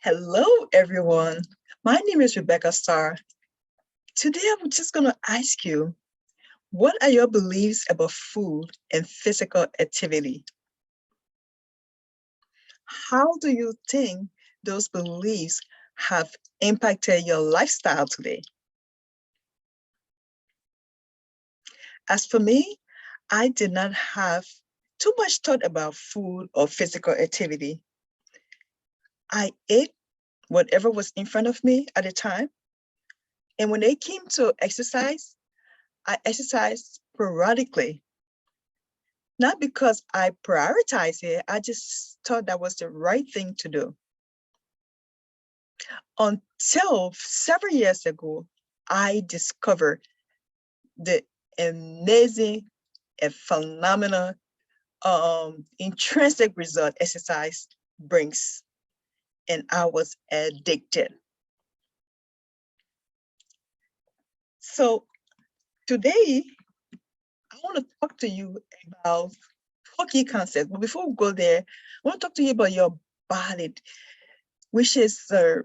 Hello, everyone. My name is Rebecca Starr. Today, I'm just going to ask you, what are your beliefs about food and physical activity? How do you think those beliefs have impacted your lifestyle today? As for me, I did not have too much thought about food or physical activity. I ate whatever was in front of me at the time. And when it came to exercise, I exercised sporadically. Not because I prioritize it, I just thought that was the right thing to do. Until several years ago, I discovered the amazing and phenomenal intrinsic result exercise brings, and I was addicted. So today, I want to talk to you about four key concepts. But before we go there, I want to talk to you about your body, which is a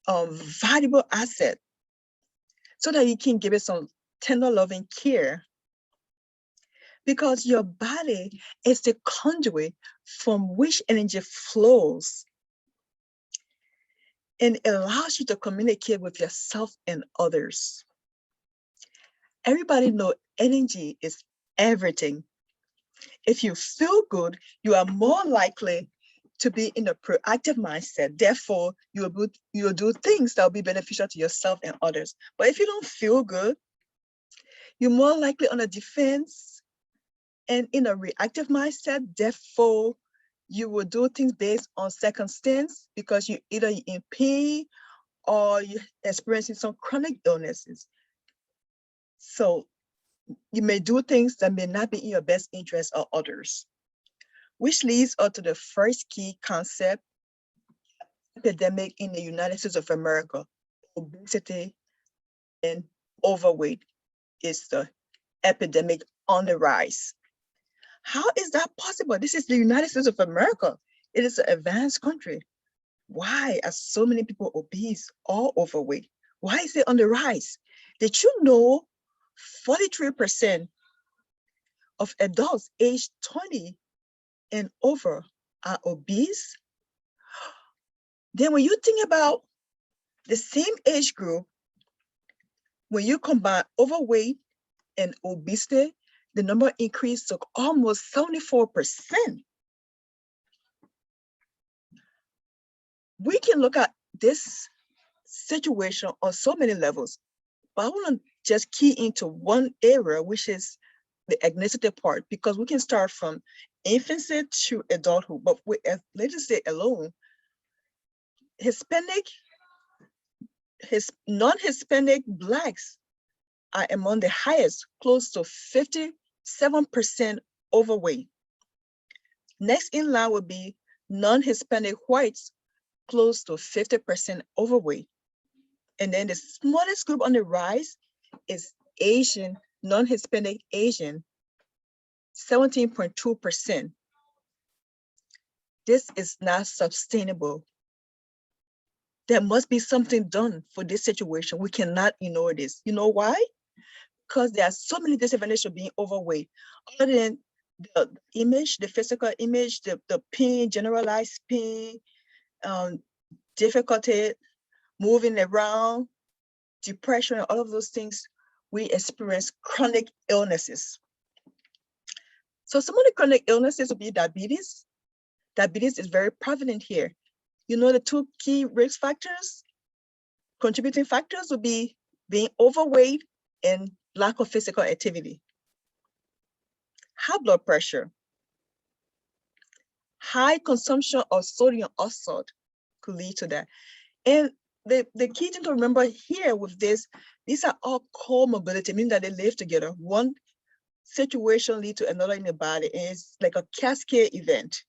valuable asset, so that you can give it some tender loving care. Because your body is the conduit from which energy flows, and it allows you to communicate with yourself and others. Everybody knows energy is everything. If you feel good, you are more likely to be in a proactive mindset. Therefore, you'll do things that will be beneficial to yourself and others. But if you don't feel good, you're more likely on a defense and in a reactive mindset. Therefore, you will do things based on circumstance because you either in pain or you're experiencing some chronic illnesses. So you may do things that may not be in your best interest or others, which leads us to the first key concept, epidemic in the United States of America. Obesity and overweight is the epidemic on the rise. How is that possible? This is the United States of America. It is an advanced country. Why are so many people obese or overweight? Why is it on the rise? Did you know 43% of adults aged 20 and over are obese? Then when you think about the same age group, when you combine overweight and obesity, the number increased to almost 74%. We can look at this situation on so many levels, but I want to just key into one area, which is the ethnicity part, because we can start from infancy to adulthood. But with ethnicity alone, non-Hispanic Blacks are among the highest, close to 57% overweight. Next in line would be non-Hispanic whites, close to 50% overweight. And then the smallest group on the rise is Asian, non-Hispanic Asian, 17.2%. This is not sustainable. There must be something done for this situation. We cannot ignore this. You know why? Because there are so many disadvantages of being overweight. Other than the image, the physical image, the pain, generalized pain, difficulty moving around, depression, and all of those things, we experience chronic illnesses. So some of the chronic illnesses will be diabetes. Diabetes is very prevalent here. You know, the two key risk factors, contributing factors would be being overweight and lack of physical activity. High blood pressure, high consumption of sodium oxide could lead to that. And the key thing to remember here with this, these are all comorbidity, meaning that they live together. One situation leads to another in the body, and it's like a cascade event.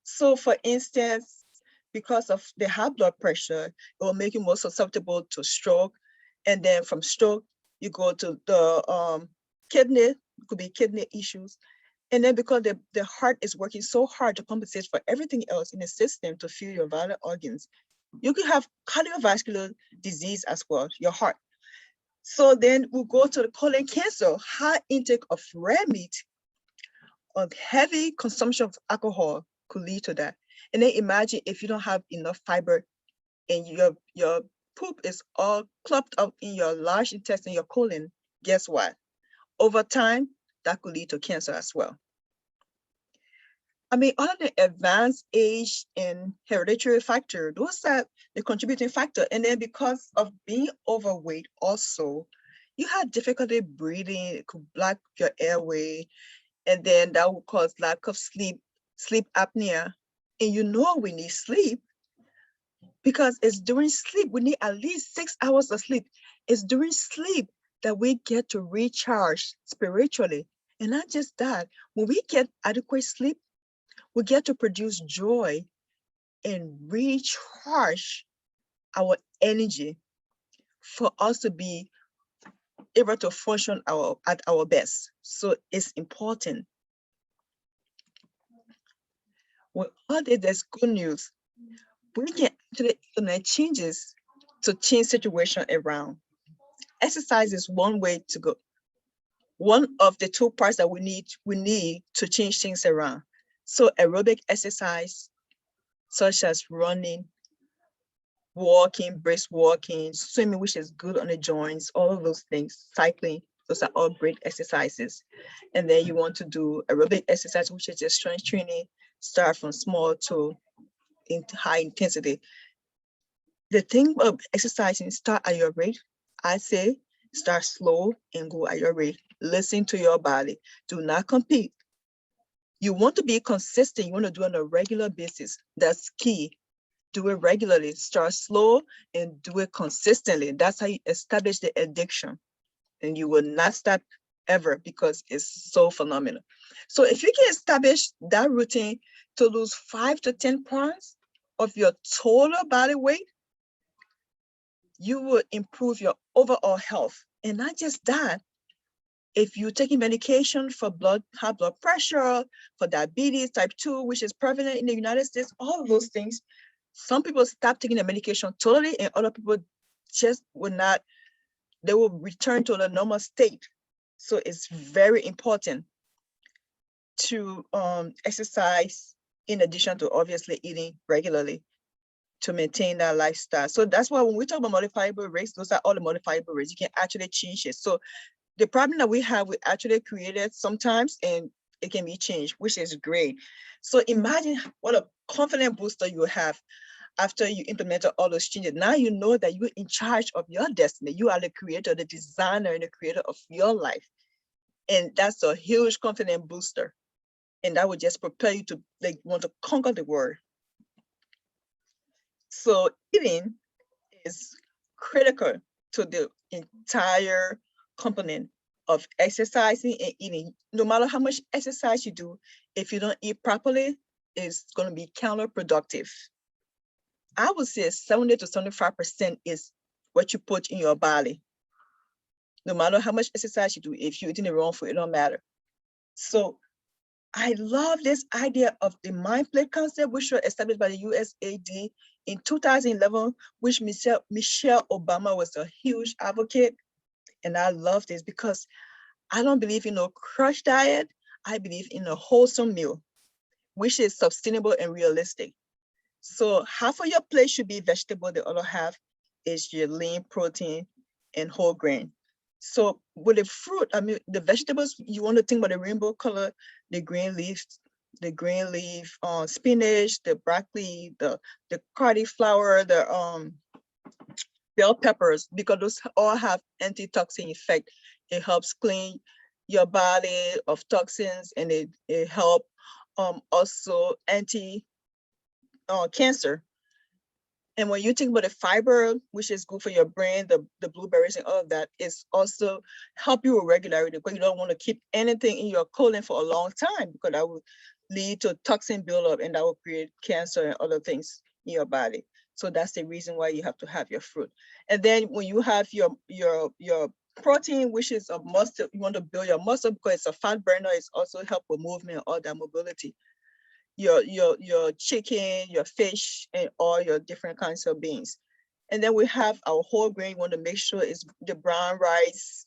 So for instance, because of the high blood pressure, it will make you more susceptible to stroke. And then from stroke, you go to the kidney, it could be kidney issues. And then because the heart is working so hard to compensate for everything else in the system to fuel your vital organs, you could have cardiovascular disease as well, your heart. So then we'll go to the colon cancer. High intake of red meat or heavy consumption of alcohol could lead to that. And then imagine if you don't have enough fiber and your poop is all clumped up in your large intestine, your colon, guess what? Over time, that could lead to cancer as well. I mean, all of the advanced age and hereditary factor, those are the contributing factor. And then because of being overweight also, you had difficulty breathing, it could block your airway, and then that will cause lack of sleep, sleep apnea. And you know we need sleep because it's during sleep, we need at least 6 hours of sleep. It's during sleep that we get to recharge spiritually. And not just that, when we get adequate sleep, we get to produce joy and recharge our energy for us to be able to function at our best. So it's important. With all this, there's good news. We can actually implement changes to change situation around. Exercise is one way to go. One of the two parts that we need to change things around. So aerobic exercise, such as running, walking, brisk walking, swimming, which is good on the joints, all of those things, cycling, those are all great exercises. And then you want to do aerobic exercise, which is just strength training, start from small to high intensity. The thing of exercising, start at your rate. I say start slow and go at your rate. Listen to your body. Do not compete. You want to be consistent. You want to do it on a regular basis. That's key. Do it regularly. Start slow and do it consistently. That's how you establish the addiction. And you will not stop ever because it's so phenomenal. So if you can establish that routine to lose 5 to 10 pounds of your total body weight, you will improve your overall health. And not just that, if you're taking medication for high blood pressure, for diabetes type 2, which is prevalent in the United States, all of those things, some people stop taking the medication totally, and other people just will not, they will return to the normal state. So it's very important to exercise in addition to obviously eating regularly to maintain that lifestyle. So that's why when we talk about modifiable rates, those are all the modifiable rates. You can actually change it. So the problem that we have, we actually created sometimes, and it can be changed, which is great. So imagine what a confident booster you have after you implemented all those changes. Now you know that you're in charge of your destiny. You are the creator, the designer, and the creator of your life. And that's a huge confident booster. And that would just propel you to want to conquer the world. So eating is critical to the entire component of exercising and eating. No matter how much exercise you do, if you don't eat properly, it's going to be counterproductive. I would say 70 to 75% is what you put in your body. No matter how much exercise you do, if you're eating the wrong food, it don't matter. So I love this idea of the mind plate concept, which was established by the USAID in 2011, which Michelle Obama was a huge advocate. And I love this because I don't believe in a crush diet. I believe in a wholesome meal, which is sustainable and realistic. So half of your plate should be vegetable. The other half is your lean protein and whole grain. So with the fruit, I mean, the vegetables, you want to think about the rainbow color, the green leaf, spinach, the broccoli, the cauliflower, the bell peppers, because those all have antitoxin effect. It helps clean your body of toxins, and it help also anti cancer. And when you think about the fiber, which is good for your brain, the blueberries and all of that, is also help you with regularity, because you don't want to keep anything in your colon for a long time, because that will lead to toxin buildup, and that will create cancer and other things in your body. So that's the reason why you have to have your fruit. And then when you have your Protein, which is a muscle, you want to build your muscle because it's a fat burner. It's also help with movement, all that mobility. Your chicken, your fish, and all your different kinds of beans. And then we have our whole grain. You want to make sure it's the brown rice.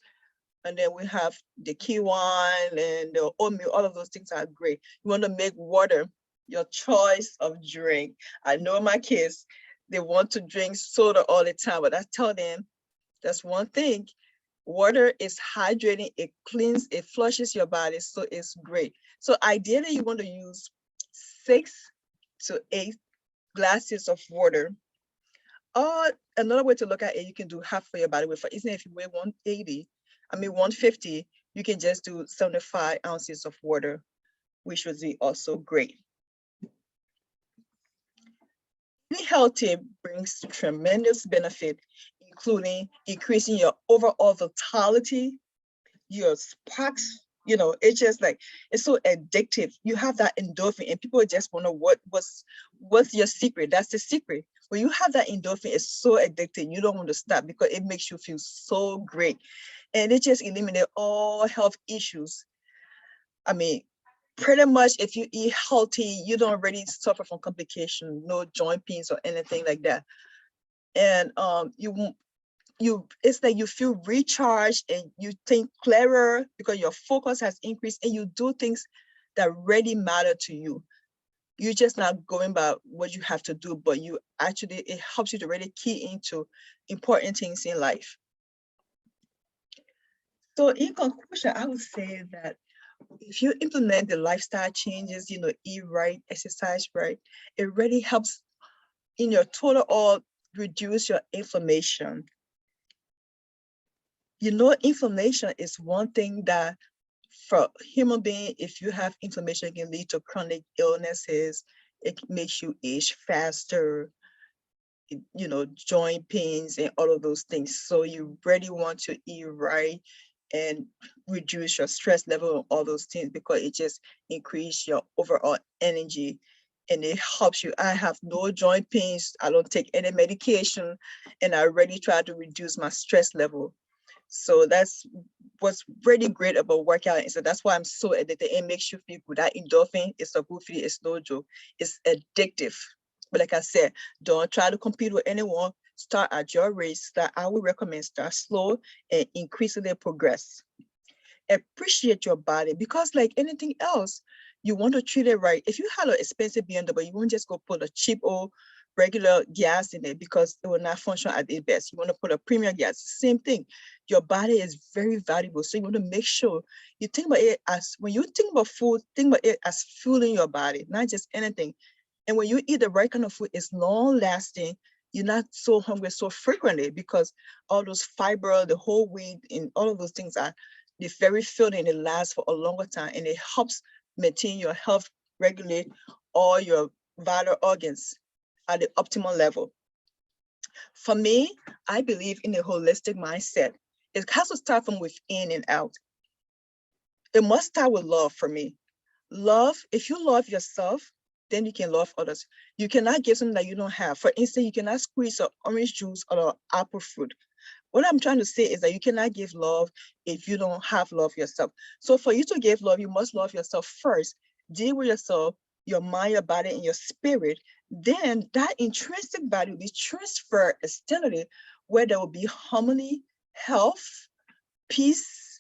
And then we have the quinoa and the oatmeal. All of those things are great. You want to make water your choice of drink. I know my kids, they want to drink soda all the time, but I tell them that's one thing. Water is hydrating, it cleans, it flushes your body, so it's great. So ideally, you want to use 6 to 8 glasses of water. Or another way to look at it, you can do half for your body weight. For instance, if you weigh 150, you can just do 75 ounces of water, which would be also great. Eating healthy brings tremendous benefit, including increasing your overall vitality, your sparks. It's just like, it's so addictive. You have that endorphin, and people just wonder what's your secret. That's the secret. When you have that endorphin, it's so addictive. You don't want to stop because it makes you feel so great, and it just eliminates all health issues. I mean, pretty much if you eat healthy, you don't really suffer from complication, no joint pains or anything like that. And it's like you feel recharged and you think clearer because your focus has increased and you do things that really matter to you. You're just not going by what you have to do, but it helps you to really key into important things in life. So in conclusion, I would say that if you implement the lifestyle changes, eat right, exercise right, it really helps in your total all reduce your inflammation. Inflammation is one thing that for human being, if you have inflammation, it can lead to chronic illnesses. It makes you age faster, joint pains and all of those things. So you really want to eat right and reduce your stress level and all those things because it just increase your overall energy and it helps you. I have no joint pains. I don't take any medication and I really try to reduce my stress level. So that's what's really great about working out. And so that's why I'm so addicted. It makes you feel good. That endorphin is a good feeling. It's no joke. It's addictive. But like I said, don't try to compete with anyone. Start at your race. I would recommend start slow and increasingly progress. Appreciate your body because like anything else, you want to treat it right. If you had an expensive BMW, you won't just go put a cheap old regular gas in it because it will not function at its best. You want to put a premium gas, same thing. Your body is very valuable. So you want to make sure you think about it as, when you think about food, think about it as fueling your body, not just anything. And when you eat the right kind of food, it's long lasting. You're not so hungry so frequently because all those fiber, the whole wheat, and all of those things they're very filling. It lasts for a longer time and it helps maintain your health, regulate all your vital organs at the optimal level. For me, I believe in a holistic mindset. It has to start from within and out. It must start with love for me. Love, if you love yourself, then you can love others. You cannot give something that you don't have. For instance, you cannot squeeze an orange juice or an apple fruit. What I'm trying to say is that you cannot give love if you don't have love yourself. So for you to give love, you must love yourself first. Deal with yourself, your mind, your body, and your spirit. Then that intrinsic value will be transferred externally, where there will be harmony, health, peace,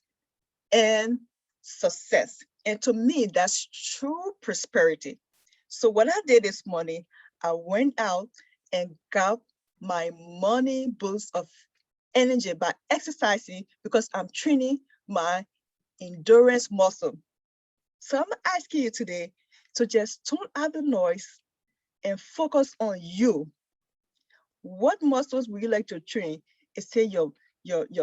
and success. And to me, that's true prosperity. So what I did this morning, I went out and got my morning boost of energy by exercising because I'm training my endurance muscle. So I'm asking you today to just tune out the noise and focus on you. What muscles would you like to train? Is say your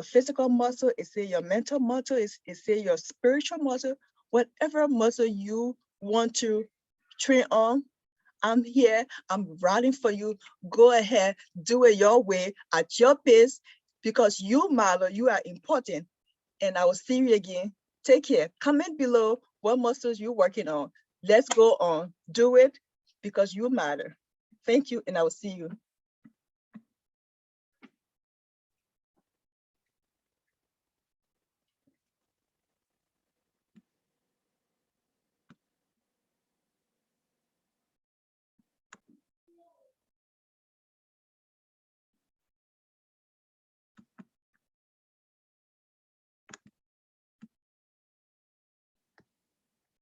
physical muscle, is say your mental muscle, is say your spiritual muscle, whatever muscle you want to train on. I'm here, I'm riding for you. Go ahead, do it your way, at your pace, because you matter, you are important. And I will see you again. Take care. Comment below what muscles you're working on. Let's go on. Do it because you matter. Thank you, and I will see you.